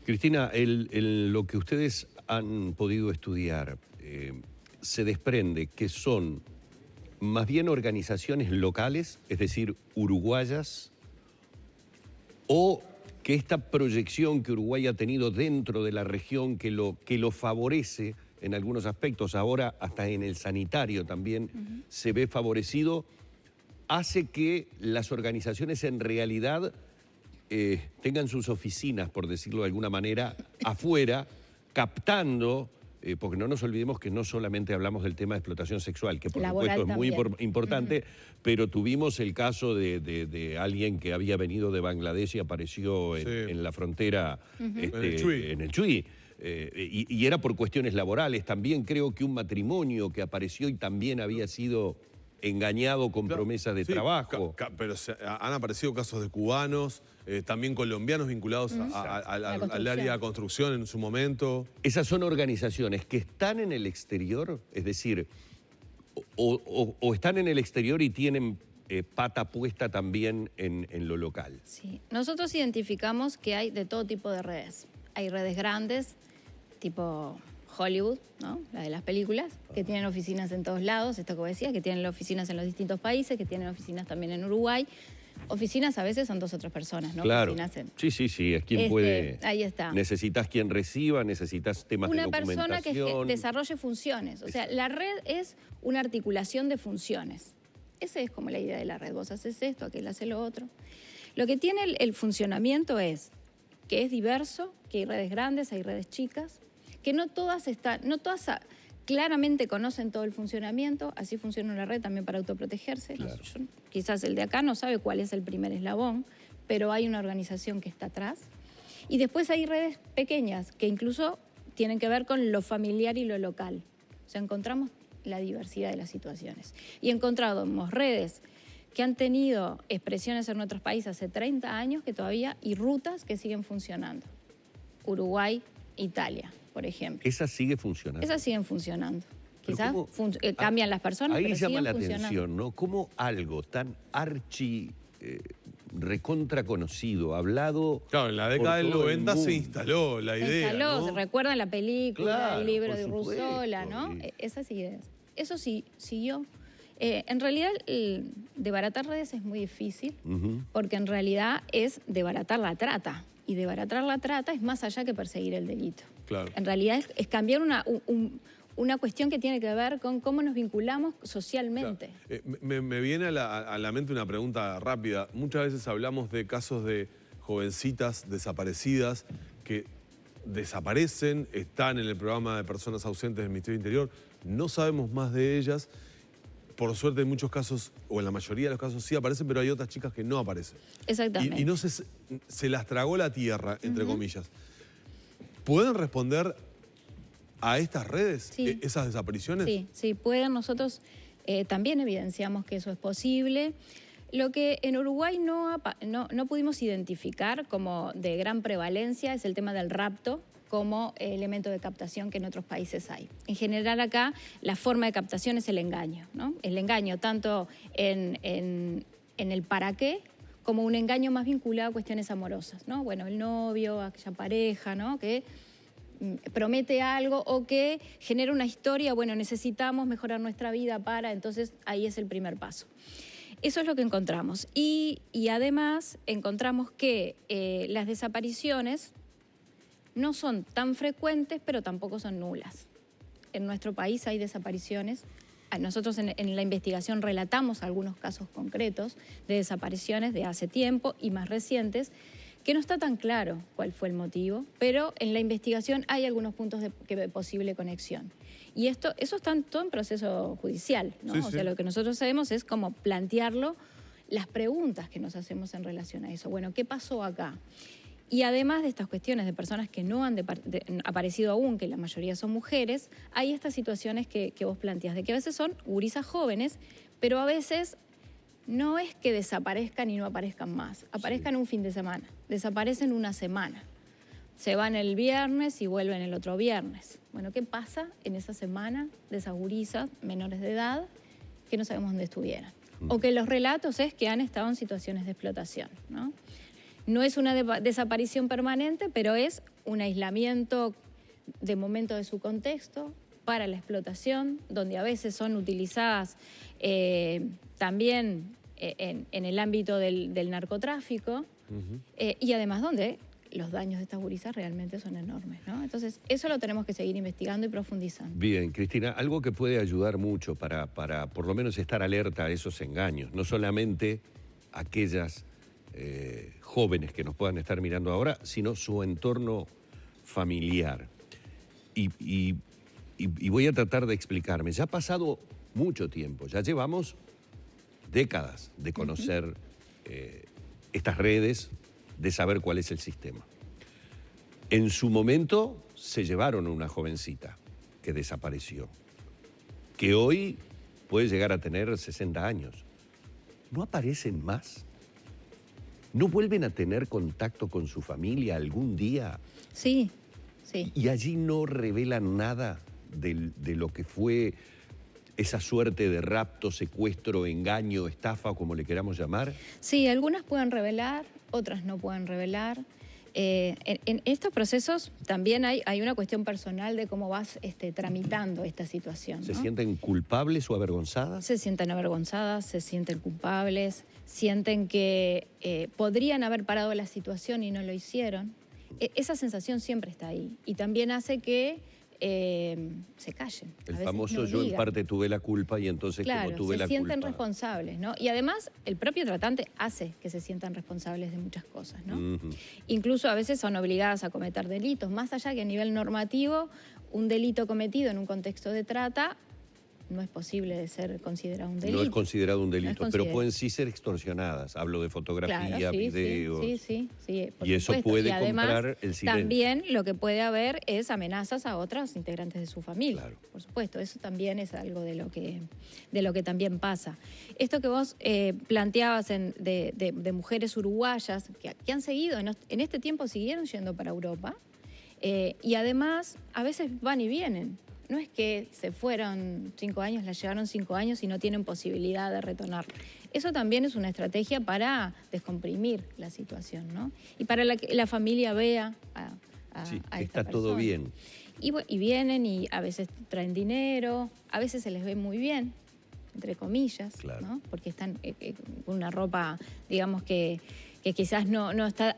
Cristina, lo que ustedes han podido estudiar, se desprende que son más bien organizaciones locales, es decir, uruguayas, o que esta proyección que Uruguay ha tenido dentro de la región que lo favorece en algunos aspectos, ahora hasta en el sanitario también se ve favorecido, hace que las organizaciones en realidad tengan sus oficinas, por decirlo de alguna manera, afuera, captando, porque no nos olvidemos que no solamente hablamos del tema de explotación sexual, que por Laboral supuesto es muy importante, pero tuvimos el caso de alguien que había venido de Bangladesh y apareció en la frontera, en el Chuy. Y era por cuestiones laborales. También creo que un matrimonio que apareció y también había sido engañado con promesas de trabajo. Pero han aparecido casos de cubanos, también colombianos vinculados al área de construcción en su momento. Esas son organizaciones que están en el exterior, es decir, o están en el exterior y tienen pata puesta también en lo local. Sí, nosotros identificamos que hay de todo tipo de redes. Hay redes grandes, tipo Hollywood, ¿no? La de las películas, que tienen oficinas en todos lados, esto que vos decías, que tienen oficinas en los distintos países, que tienen oficinas también en Uruguay. Oficinas a veces son 2 o 3 personas, ¿no? Claro. Sí, es quien puede. Ahí está. Necesitas quien reciba, necesitas temas de documentación. Una persona que desarrolle funciones. O sea, la red es una articulación de funciones. Esa es como la idea de la red. Vos haces esto, aquel hace lo otro. Lo que tiene el funcionamiento es que es diverso, que hay redes grandes, hay redes chicas, que no todas claramente conocen todo el funcionamiento. Así funciona una red también para autoprotegerse. Claro. Quizás el de acá no sabe cuál es el primer eslabón, pero hay una organización que está atrás. Y después hay redes pequeñas que incluso tienen que ver con lo familiar y lo local. O sea, encontramos la diversidad de las situaciones. Y encontramos redes que han tenido expresiones en nuestros países hace 30 años que todavía, y rutas que siguen funcionando. Uruguay, Italia, por ejemplo. ¿Esa sigue funcionando? Esas siguen funcionando. Quizás cambian las personas, pero siguen funcionando. Ahí llama la atención, ¿no? Cómo algo tan recontra conocido, hablado... Claro, en la década del 90 se instaló la idea, ¿no? Se recuerda la película, claro, el libro de Urruzola, ¿no? Esas ideas. Eso sí, siguió. En realidad, desbaratar redes es muy difícil, porque en realidad es desbaratar la trata. Y desbaratar la trata es más allá que perseguir el delito. Claro. En realidad es cambiar una cuestión que tiene que ver con cómo nos vinculamos socialmente. Claro. Me viene a la mente una pregunta rápida. Muchas veces hablamos de casos de jovencitas desaparecidas que desaparecen, están en el programa de personas ausentes del Ministerio del Interior, no sabemos más de ellas. Por suerte en muchos casos, o en la mayoría de los casos sí aparecen, pero hay otras chicas que no aparecen. Exactamente. Y no se las tragó la tierra, entre comillas. ¿Pueden responder a estas redes, esas desapariciones? Sí, pueden. Nosotros también evidenciamos que eso es posible. Lo que en Uruguay no pudimos identificar como de gran prevalencia es el tema del rapto como elemento de captación que en otros países hay. En general acá la forma de captación es el engaño, ¿no? El engaño tanto en el para qué, como un engaño más vinculado a cuestiones amorosas, ¿no? Bueno, el novio, aquella pareja, ¿no? Que promete algo o que genera una historia, bueno, necesitamos mejorar nuestra vida para, entonces ahí es el primer paso. Eso es lo que encontramos. Y además encontramos que las desapariciones no son tan frecuentes, pero tampoco son nulas. En nuestro país hay desapariciones. Nosotros en la investigación relatamos algunos casos concretos de desapariciones de hace tiempo y más recientes, que no está tan claro cuál fue el motivo, pero en la investigación hay algunos puntos de posible conexión. Y eso está todo en proceso judicial, ¿no? Sí, o sea, lo que nosotros sabemos es cómo plantearlo, las preguntas que nos hacemos en relación a eso. Bueno, ¿qué pasó acá? Y además de estas cuestiones de personas que no han aparecido aún, que la mayoría son mujeres, hay estas situaciones que vos planteás, de que a veces son gurisas jóvenes, pero a veces no es que desaparezcan y no aparezcan más. Aparezcan un fin de semana, desaparecen una semana. Se van el viernes y vuelven el otro viernes. Bueno, ¿qué pasa en esa semana de esas gurisas menores de edad que no sabemos dónde estuvieran? O que los relatos es que han estado en situaciones de explotación, ¿no? No es una desaparición permanente, pero es un aislamiento de momento de su contexto para la explotación, donde a veces son utilizadas también en el ámbito del narcotráfico, y además donde los daños de estas gurisas realmente son enormes, ¿no? Entonces, eso lo tenemos que seguir investigando y profundizando. Bien, Cristina, algo que puede ayudar mucho para por lo menos estar alerta a esos engaños, no solamente aquellas jóvenes que nos puedan estar mirando ahora, sino su entorno familiar. Y voy a tratar de explicarme. Ya ha pasado mucho tiempo, ya llevamos décadas de conocer estas redes, de saber cuál es el sistema. En su momento se llevaron a una jovencita que desapareció, que hoy puede llegar a tener 60 años. ¿No aparecen más? ¿No vuelven a tener contacto con su familia algún día? Sí, sí. ¿Y allí no revelan nada de lo que fue esa suerte de rapto, secuestro, engaño, estafa, como le queramos llamar? Sí, algunas pueden revelar, otras no pueden revelar. En estos procesos también hay una cuestión personal de cómo vas tramitando esta situación, ¿no? ¿Se sienten culpables o avergonzadas? Se sienten avergonzadas, se sienten culpables, sienten que podrían haber parado la situación y no lo hicieron. Esa sensación siempre está ahí y también hace que se callen. El famoso yo en parte tuve la culpa y entonces claro, como tuve la culpa... se sienten responsables, ¿no? Y además el propio tratante hace que se sientan responsables de muchas cosas, ¿no? Incluso a veces son obligadas a cometer delitos, más allá que a nivel normativo, un delito cometido en un contexto de trata no es posible de ser considerado un delito. No es considerado un delito, no pero pueden sí ser extorsionadas. Hablo de fotografía, claro, sí, videos. Sí, por y eso supuesto. puede y además, comprar el silencio. También lo que puede haber es amenazas a otros integrantes de su familia. Claro. Por supuesto, eso también es algo de lo que también pasa. Esto que vos planteabas de mujeres uruguayas que han seguido, en este tiempo siguieron yendo para Europa, y además a veces van y vienen. No es que se fueron 5 años, las llevaron 5 años y no tienen posibilidad de retornar. Eso también es una estrategia para descomprimir la situación, ¿no? Y para que la familia vea a está esta todo persona. bien. Y vienen y a veces traen dinero, a veces se les ve muy bien, entre comillas, claro, ¿no? Porque están con una ropa, digamos que quizás no está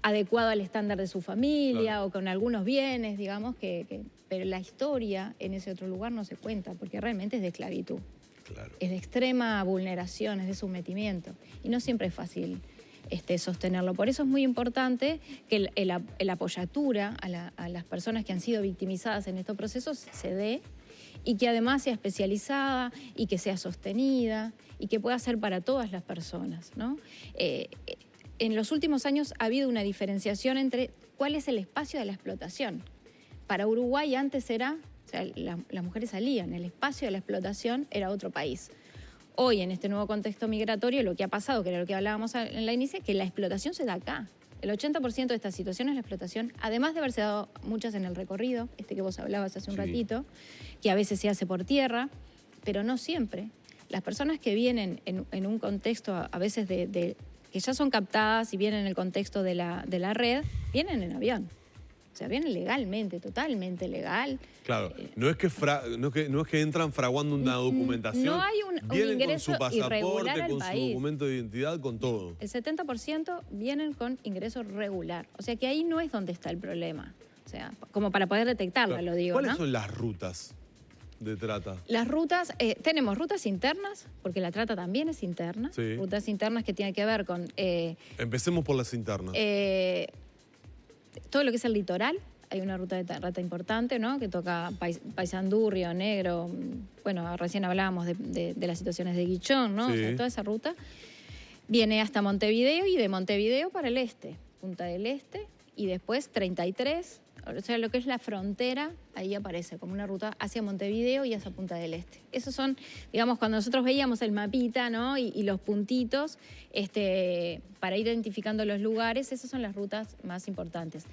adecuado al estándar de su familia, claro, o con algunos bienes, digamos, pero la historia en ese otro lugar no se cuenta, porque realmente es de esclavitud. Claro. Es de extrema vulneración, es de sometimiento. Y no siempre es fácil sostenerlo. Por eso es muy importante que el apoyatura a las personas que han sido victimizadas en estos procesos se dé, y que además sea especializada y que sea sostenida y que pueda ser para todas las personas, ¿no? En los últimos años ha habido una diferenciación entre cuál es el espacio de la explotación. Para Uruguay antes era, o sea, las mujeres salían, el espacio de la explotación era otro país. Hoy, en este nuevo contexto migratorio, lo que ha pasado, que era lo que hablábamos en la inicia, que la explotación se da acá. El 80% de estas situaciones, la explotación, además de haberse dado muchas en el recorrido, que vos hablabas hace un ratito, que a veces se hace por tierra, pero no siempre. Las personas que vienen en un contexto a veces que ya son captadas y vienen en el contexto de la red, vienen en avión. O sea, vienen legalmente, totalmente legal. Claro, no es que entran fraguando una documentación. No hay un ingreso con su irregular pasaporte, al con país. su documento de identidad, con todo. El 70% vienen con ingreso regular. O sea que ahí no es donde está el problema. O sea, como para poder detectarlo, Claro. lo digo, ¿Cuáles ¿no? son las rutas de trata? Las rutas, tenemos rutas internas, porque la trata también es interna. Sí. Rutas internas que tienen que ver con... Empecemos por las internas. todo lo que es el litoral. Hay una ruta de trata importante, ¿no? Que toca Paysandú, Río Negro. Bueno, recién hablábamos de las situaciones de Guichón, ¿no? Sí. O sea, toda esa ruta viene hasta Montevideo y de Montevideo para el este, Punta del Este, y después 33, o sea, lo que es la frontera, ahí aparece como una ruta hacia Montevideo y hacia Punta del Este. Esos son, digamos, cuando nosotros veíamos el mapita, ¿no? Y los puntitos, para ir identificando los lugares, esas son las rutas más importantes.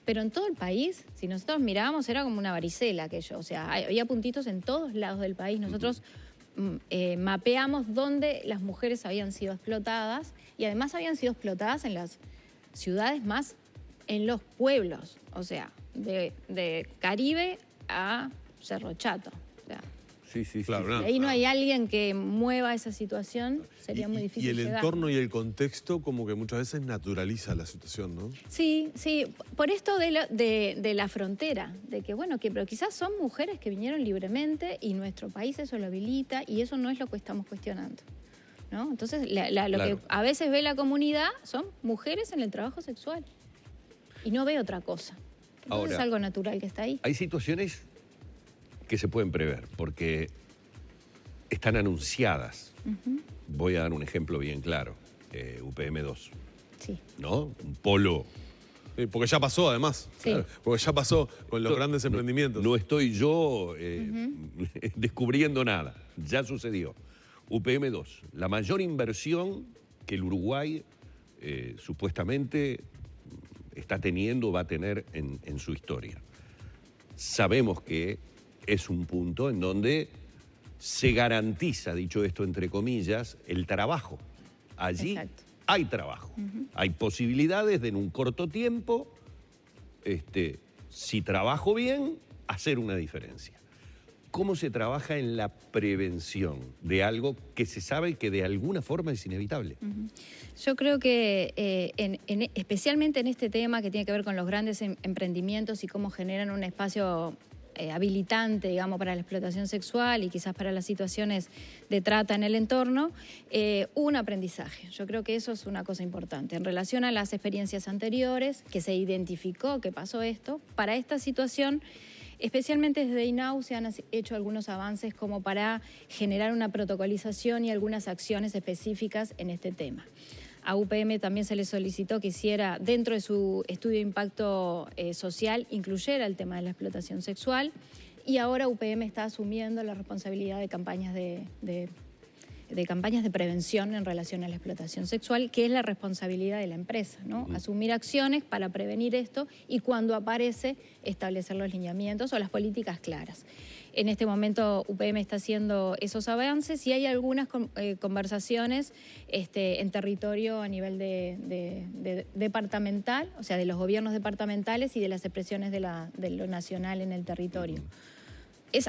Pero en todo el país, si nosotros mirábamos, era como una varicela aquello. O sea, había puntitos en todos lados del país. Nosotros mapeamos dónde las mujeres habían sido explotadas, y además habían sido explotadas en las ciudades más en los pueblos, o sea, de Caribe a Cerro Chato. O sea, Sí. Claro, si ahí no hay alguien que mueva esa situación, sería muy difícil Y el llegar. entorno y el contexto como que muchas veces naturaliza la situación, ¿no? Sí, por esto de la frontera, de que bueno, pero quizás son mujeres que vinieron libremente y nuestro país eso lo habilita y eso no es lo que estamos cuestionando, ¿no? Entonces, lo Claro. que a veces ve la comunidad son mujeres en el trabajo sexual y no ve otra cosa. Entonces Ahora, es algo natural que está ahí. Hay situaciones que se pueden prever porque están anunciadas. Voy a dar un ejemplo bien claro. UPM2, Sí. ¿no? Un polo. Porque ya pasó, además. Sí. Claro, porque ya pasó con los grandes emprendimientos. No estoy yo descubriendo nada. Ya sucedió. UPM2, la mayor inversión que el Uruguay supuestamente está teniendo, va a tener en su historia. Sabemos que es un punto en donde se garantiza, dicho esto entre comillas, el trabajo. Allí Exacto. hay trabajo. Hay posibilidades de en un corto tiempo, si trabajo bien, hacer una diferencia. ¿Cómo se trabaja en la prevención de algo que se sabe que de alguna forma es inevitable? Yo creo que especialmente en este tema que tiene que ver con los grandes emprendimientos y cómo generan un espacio habilitante, digamos, para la explotación sexual y quizás para las situaciones de trata en el entorno, un aprendizaje. Yo creo que eso es una cosa importante. En relación a las experiencias anteriores, que se identificó que pasó esto, para esta situación, especialmente desde INAU se han hecho algunos avances como para generar una protocolización y algunas acciones específicas en este tema. A UPM también se le solicitó que hiciera, dentro de su estudio de impacto social, incluyera el tema de la explotación sexual y ahora UPM está asumiendo la responsabilidad de campañas de campañas de prevención en relación a la explotación sexual, que es la responsabilidad de la empresa, ¿no? Asumir acciones para prevenir esto y cuando aparece establecer los lineamientos o las políticas claras. En este momento UPM está haciendo esos avances y hay algunas conversaciones en territorio a nivel de departamental, o sea, de los gobiernos departamentales y de las expresiones de lo nacional en el territorio.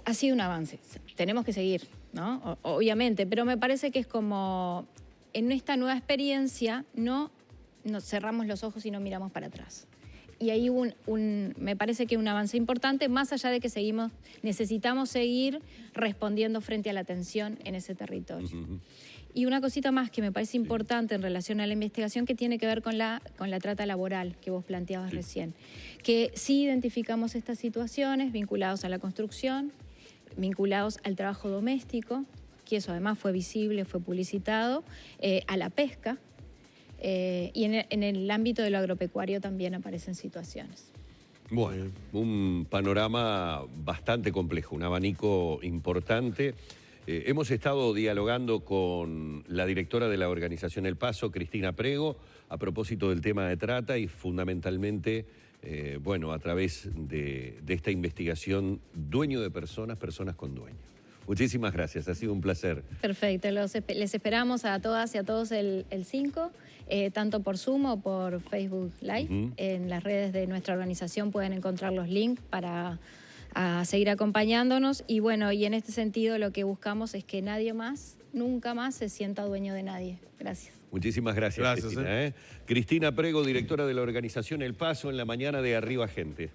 Ha sido un avance, tenemos que seguir, ¿no? Obviamente, pero me parece que es como en esta nueva experiencia no nos cerramos los ojos y no miramos para atrás. Y ahí me parece que un avance importante, más allá de que necesitamos seguir respondiendo frente a la tensión en ese territorio. Y una cosita más que me parece importante en relación a la investigación que tiene que ver con la trata laboral que vos planteabas recién. Que sí identificamos estas situaciones vinculadas a la construcción, vinculados al trabajo doméstico, que eso además fue visible, fue publicitado, a la pesca, y en el ámbito de lo agropecuario también aparecen situaciones. Bueno, un panorama bastante complejo, un abanico importante. Hemos estado dialogando con la directora de la organización El Paso, Cristina Prego, a propósito del tema de trata y fundamentalmente, a través de esta investigación, dueño de personas, personas con dueño. Muchísimas gracias, ha sido un placer. Perfecto, les esperamos a todas y a todos el 5, tanto por Zoom o por Facebook Live. En las redes de nuestra organización pueden encontrar los links para seguir acompañándonos. Y bueno, y en este sentido lo que buscamos es que nadie más, nunca más se sienta dueño de nadie. Gracias. Muchísimas gracias, Cristina. Cristina Prego, directora de la organización El Paso, en la mañana de Arriba Gente.